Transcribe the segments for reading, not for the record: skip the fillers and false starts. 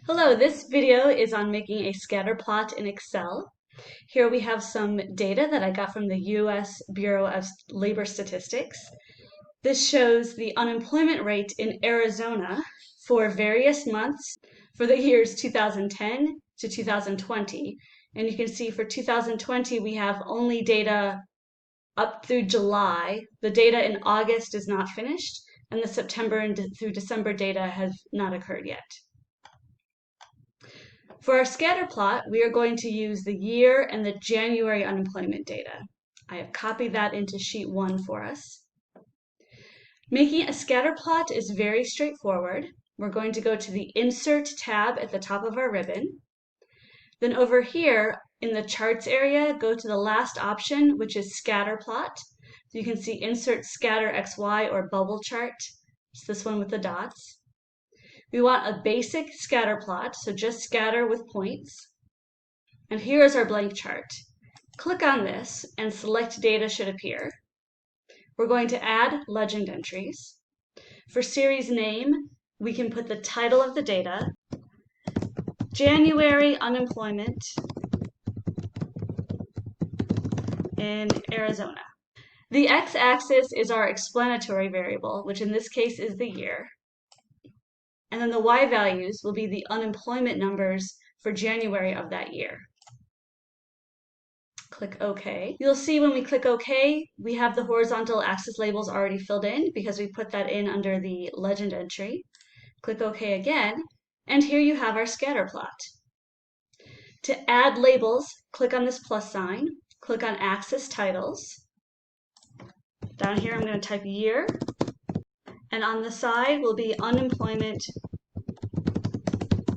Hello, this video is on making a scatter plot in Excel. Here we have some data that I got from the US Bureau of Labor Statistics. This shows the unemployment rate in Arizona for various months for the years 2010 to 2020. And you can see for 2020 we have only data up through July. The data in August is not finished, and the September and through December data has not occurred yet. For our scatter plot, we are going to use the year and the January unemployment data. I have copied that into sheet 1 for us. Making a scatter plot is very straightforward. We're going to go to the Insert tab at the top of our ribbon. Then over here in the Charts area, go to the last option, which is Scatter Plot. You can see Insert Scatter XY or Bubble Chart. It's this one with the dots. We want a basic scatter plot, so just scatter with points. And here is our blank chart. Click on this and select Data should appear. We're going to add legend entries. For series name, we can put the title of the data, January unemployment in Arizona. The x-axis is our explanatory variable, which in this case is the year. And then the y-values will be the unemployment numbers for January of that year. Click OK. You'll see when we click OK, we have the horizontal axis labels already filled in because we put that in under the legend entry. Click OK again, and here you have our scatter plot. To add labels, click on this plus sign, click on Axis Titles. Down here I'm going to type year, and on the side will be unemployment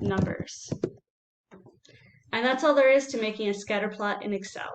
numbers. And that's all there is to making a scatter plot in Excel.